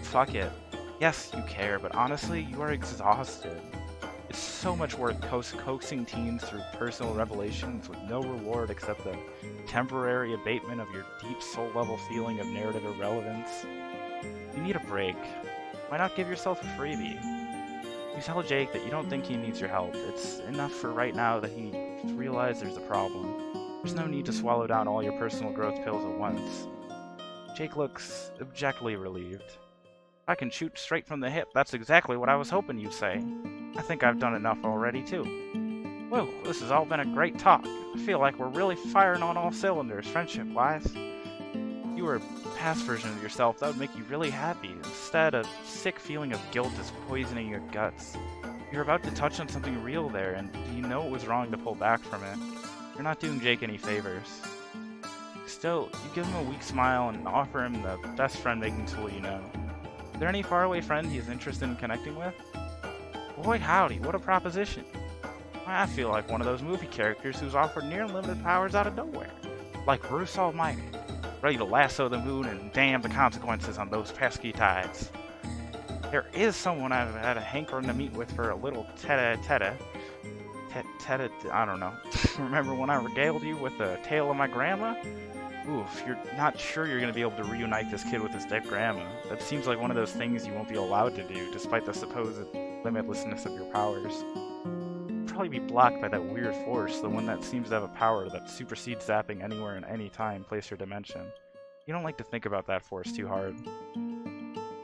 Speaker 1: Fuck it. Yes, you care, but honestly, you are exhausted. It's so much worth coaxing teens through personal revelations with no reward except the temporary abatement of your deep soul-level feeling of narrative irrelevance. You need a break. Why not give yourself a freebie? You tell Jake that you don't think he needs your help. It's enough for right now that he realizes there's a problem. There's no need to swallow down all your personal growth pills at once. Jake looks abjectly relieved. I can shoot straight from the hip. That's exactly what I was hoping you'd say. I think I've done enough already, too. Whoa, this has all been a great talk. I feel like we're really firing on all cylinders, friendship-wise. If you were a past version of yourself, that would make you really happy. Instead, a sick feeling of guilt is poisoning your guts. You're about to touch on something real there, and you know it was wrong to pull back from it. You're not doing Jake any favors. Still, you give him a weak smile and offer him the best friend-making tool you know. Is there any faraway friend he is interested in connecting with? Boy howdy, what a proposition. I feel like one of those movie characters who's offered near unlimited powers out of nowhere. Like Bruce Almighty, ready to lasso the moon and damn the consequences on those pesky tides. There is someone I've had a hankering to meet with for a little tete-a-tete. I don't know. Remember when I regaled you with the tale of my grandma? Oof, you're not sure you're going to be able to reunite this kid with his dead grandma. That seems like one of those things you won't be allowed to do, despite the supposed limitlessness of your powers. You'll probably be blocked by that weird force, the one that seems to have a power that supersedes zapping anywhere and any time, place, or dimension. You don't like to think about that force too hard.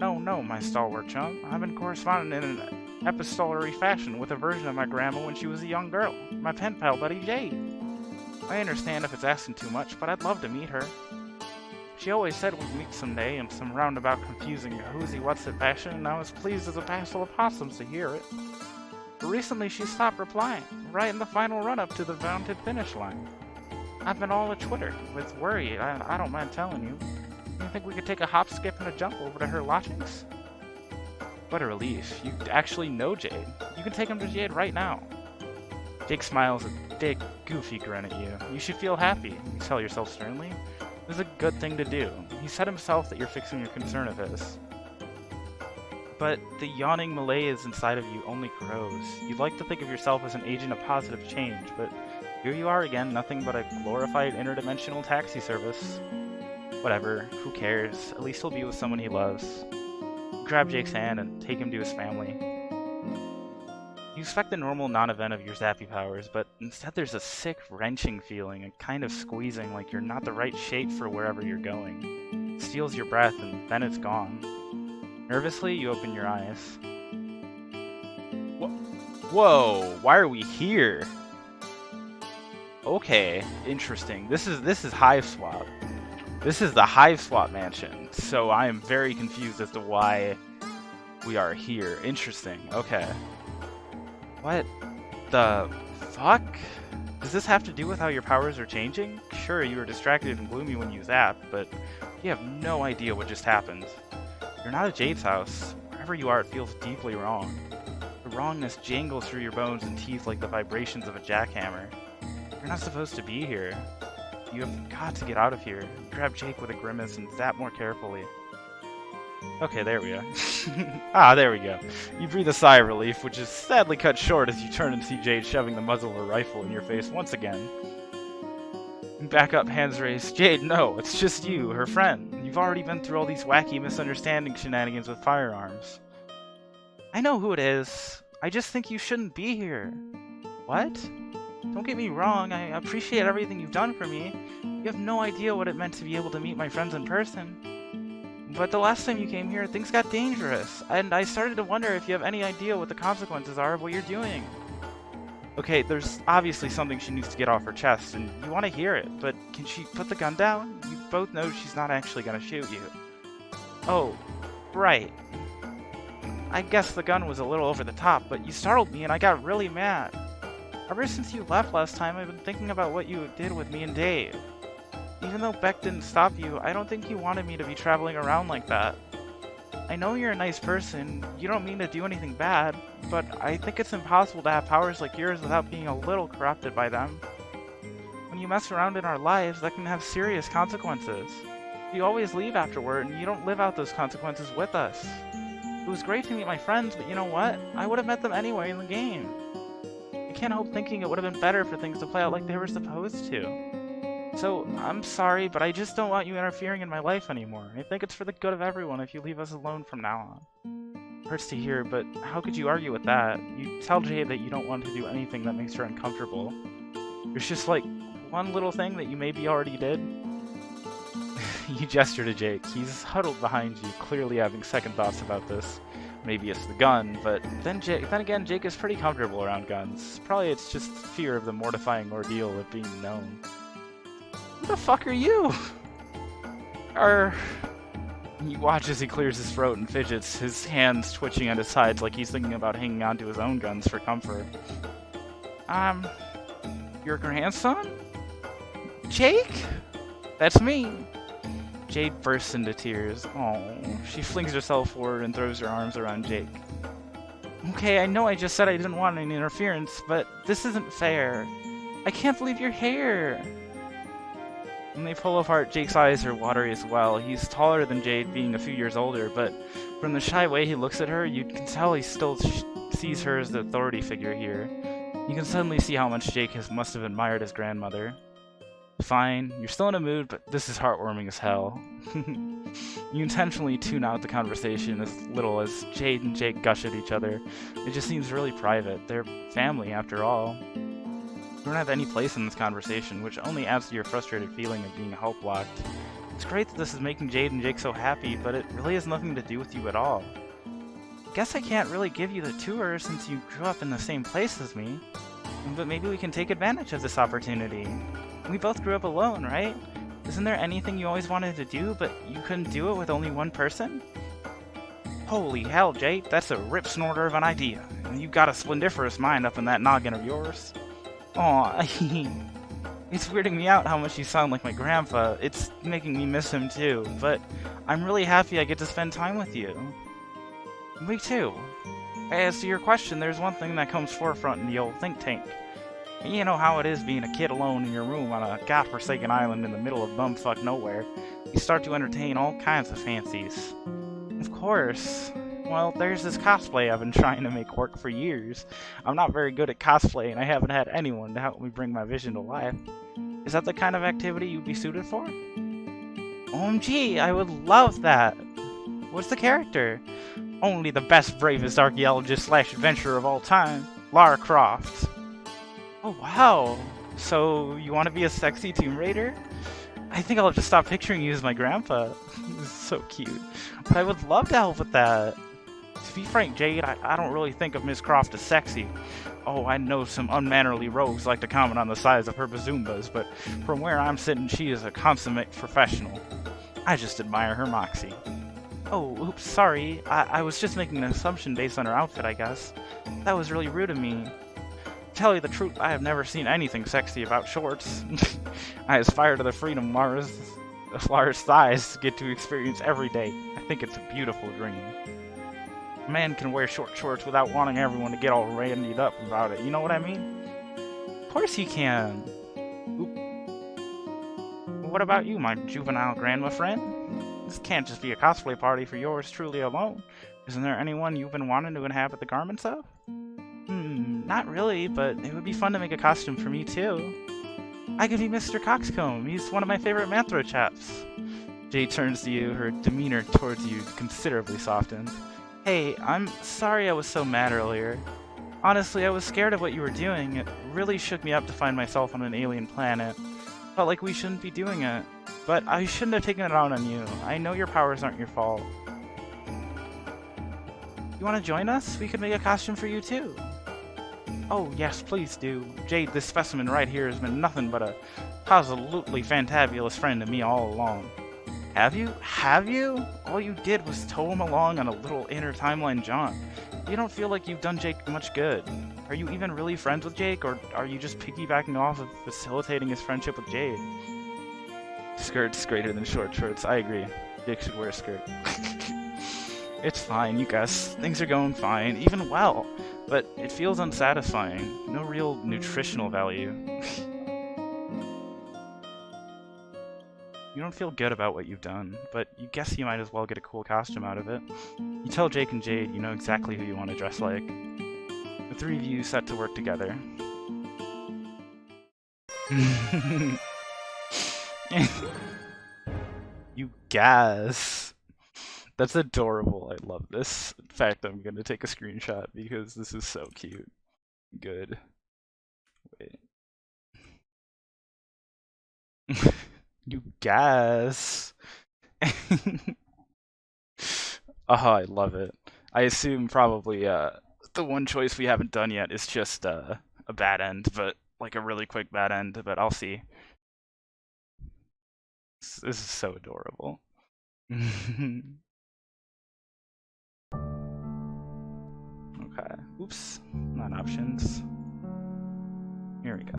Speaker 1: No, my stalwart chum. I've been corresponding in an epistolary fashion with a version of my grandma when she was a young girl, my pen pal buddy Jade. I understand if it's asking too much, but I'd love to meet her. She always said we'd meet someday in some roundabout confusing who's-he what's-it fashion, and I was pleased as a passel of possums to hear it. But recently she stopped replying, right in the final run-up to the vaunted finish line. I've been all a-twitter with worry, I don't mind telling you. You think we could take a hop, skip, and a jump over to her lodgings? What a relief. You actually know Jade. You can take him to Jade right now. Jake smiles a big, goofy grin at you. You should feel happy, you tell yourself sternly. This is a good thing to do. He said himself that you're fixing your concern of his. But the yawning malaise inside of you only grows. You'd like to think of yourself as an agent of positive change, but here you are again, nothing but a glorified interdimensional taxi service. Whatever, who cares? At least he'll be with someone he loves. You grab Jake's hand and take him to his family. You expect the normal non-event of your zappy powers, but instead there's a sick, wrenching feeling, a kind of squeezing like you're not the right shape for wherever you're going. It steals your breath and then it's gone. Nervously, you open your eyes. Whoa, why are we here? Okay, interesting. This is Hive Swap. This is the Hive Swap mansion, so I am very confused as to why we are here. Interesting, okay. What the fuck? Does this have to do with how your powers are changing? Sure, you were distracted and gloomy when you zapped, but you have no idea what just happened. You're not at Jade's house. Wherever you are, it feels deeply wrong. The wrongness jangles through your bones and teeth like the vibrations of a jackhammer. You're not supposed to be here. You have got to get out of here. Grab Jake with a grimace and zap more carefully. Okay, there we go. There we go. You breathe a sigh of relief, which is sadly cut short as you turn and see Jade shoving the muzzle of a rifle in your face once again. Back up, hands raised. Jade, no, it's just you, her friend. You've already been through all these wacky misunderstanding shenanigans with firearms. I know who it is. I just think you shouldn't be here. What? Don't get me wrong, I appreciate everything you've done for me. You have no idea what it meant to be able to meet my friends in person. But the last time you came here, things got dangerous, and I started to wonder if you have any idea what the consequences are of what you're doing. Okay, there's obviously something she needs to get off her chest, and you want to hear it, but can she put the gun down? You both know she's not actually going to shoot you. Oh, right. I guess the gun was a little over the top, but you startled me and I got really mad. Ever since you left last time, I've been thinking about what you did with me and Dave. Even though Beck didn't stop you, I don't think he wanted me to be traveling around like that. I know you're a nice person, you don't mean to do anything bad, but I think it's impossible to have powers like yours without being a little corrupted by them. When you mess around in our lives, that can have serious consequences. You always leave afterward, and you don't live out those consequences with us. It was great to meet my friends, but you know what? I would have met them anyway in the game. I can't help thinking it would have been better for things to play out like they were supposed to. So, I'm sorry, but I just don't want you interfering in my life anymore. I think it's for the good of everyone if you leave us alone from now on. Hurts to hear, but how could you argue with that? You tell Jade that you don't want to do anything that makes her uncomfortable. There's just like one little thing that you maybe already did. You gesture to Jake. He's huddled behind you, clearly having second thoughts about this. Maybe it's the gun, but then again, Jake is pretty comfortable around guns. Probably it's just fear of the mortifying ordeal of being known. Who the fuck are you? You watch as he clears his throat and fidgets, his hands twitching at his sides like he's thinking about hanging onto his own guns for comfort. Your grandson? Jake? That's me. Jade bursts into tears. Oh, she flings herself forward and throws her arms around Jake. Okay, I know I just said I didn't want any interference, but this isn't fair. I can't believe you're here. When they pull apart, Jake's eyes are watery as well. He's taller than Jade, being a few years older, but from the shy way he looks at her, you can tell he still sees her as the authority figure here. You can suddenly see how much Jake must have admired his grandmother. Fine, you're still in a mood, but this is heartwarming as hell. You intentionally tune out the conversation as little as Jade and Jake gush at each other. It just seems really private. They're family, after all. You don't have any place in this conversation, which only adds to your frustrated feeling of being help-blocked. It's great that this is making Jade and Jake so happy, but it really has nothing to do with you at all. Guess I can't really give you the tour since you grew up in the same place as me. But maybe we can take advantage of this opportunity. We both grew up alone, right? Isn't there anything you always wanted to do, but you couldn't do it with only one person? Holy hell, Jade, that's a rip-snorter of an idea. And you got a splendiferous mind up in that noggin of yours. Aw, it's weirding me out how much you sound like my grandpa. It's making me miss him too, but I'm really happy I get to spend time with you. Me too. As to your question, there's one thing that comes forefront in the old think tank. You know how it is being a kid alone in your room on a godforsaken island in the middle of bumfuck nowhere. You start to entertain all kinds of fancies. Of course. Well, there's this cosplay I've been trying to make work for years. I'm not very good at cosplay, and I haven't had anyone to help me bring my vision to life. Is that the kind of activity you'd be suited for? OMG, I would love that! What's the character? Only the best, bravest archaeologist/adventurer of all time, Lara Croft. Oh wow, so you want to be a sexy Tomb Raider? I think I'll have to stop picturing you as my grandpa. This is so cute. But I would love to help with that. To be frank, Jade, I don't really think of Miss Croft as sexy. Oh, I know some unmannerly rogues like to comment on the size of her bazoombas, but from where I'm sitting, she is a consummate professional. I just admire her moxie. Oh, oops, sorry. I was just making an assumption based on her outfit, I guess. That was really rude of me. To tell you the truth, I have never seen anything sexy about shorts. I aspire to the freedom Lara's thighs get to experience every day. I think it's a beautiful dream. A man can wear short shorts without wanting everyone to get all randied up about it, you know what I mean? Of course he can. Oop. What about you, my juvenile grandma friend? This can't just be a cosplay party for yours truly alone. Isn't there anyone you've been wanting to inhabit the garments of? Not really, but it would be fun to make a costume for me too. I could be Mr. Coxcomb. He's one of my favorite Manthro chaps. Jade turns to you, her demeanor towards you considerably softened. Hey, I'm sorry I was so mad earlier. Honestly, I was scared of what you were doing. It really shook me up to find myself on an alien planet. Felt like we shouldn't be doing it. But I shouldn't have taken it out on you. I know your powers aren't your fault. You want to join us? We could make a costume for you too. Oh yes, please do. Jade, this specimen right here has been nothing but a absolutely fantabulous friend to me all along. Have you? Have you? All you did was tow him along on a little inter-timeline jaunt. You don't feel like you've done Jake much good. Are you even really friends with Jake, or are you just piggybacking off of facilitating his friendship with Jade? Skirts greater than short shorts. I agree. Jake should wear a skirt. It's fine, you guys. Things are going fine, even well. But it feels unsatisfying. No real nutritional value. You don't feel good about what you've done, but you guess you might as well get a cool costume out of it. You tell Jake and Jade you know exactly who you want to dress like. The three of you set to work together. You guess. That's adorable. I love this. In fact, I'm gonna take a screenshot because this is so cute. Good. Wait. You guess. Oh, I love it. I assume probably the one choice we haven't done yet is just a bad end, but like a really quick bad end, but I'll see. This is so adorable. Okay. Oops. Not options. Here we go.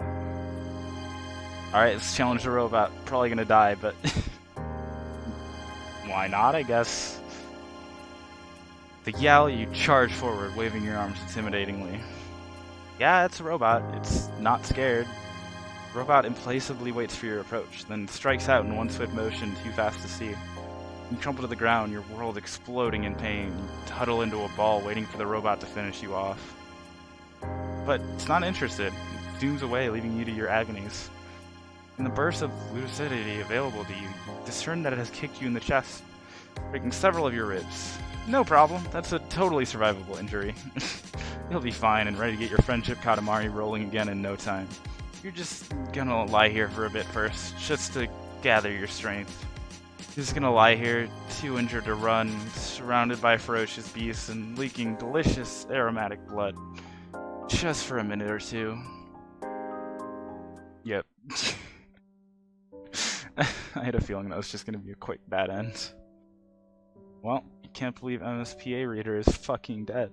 Speaker 1: Alright, let's challenge the robot. Probably gonna die, but why not, I guess. The yell, you charge forward, waving your arms intimidatingly. Yeah, it's a robot. It's not scared. The robot implacably waits for your approach, then strikes out in one swift motion too fast to see. You crumple to the ground, your world exploding in pain. You huddle into a ball, waiting for the robot to finish you off. But it's not interested. It zooms away, leaving you to your agonies. In the burst of lucidity available to you, you discern that it has kicked you in the chest, breaking several of your ribs. No problem, that's a totally survivable injury. You'll be fine and ready to get your friendship Katamari rolling again in no time. You're just gonna lie here for a bit first, just to gather your strength. You're just gonna lie here, too injured to run, surrounded by ferocious beasts and leaking delicious aromatic blood. Just for a minute or two. Yep. I had a feeling that was just gonna be a quick bad end. Well, you can't believe MSPA Reader is fucking dead.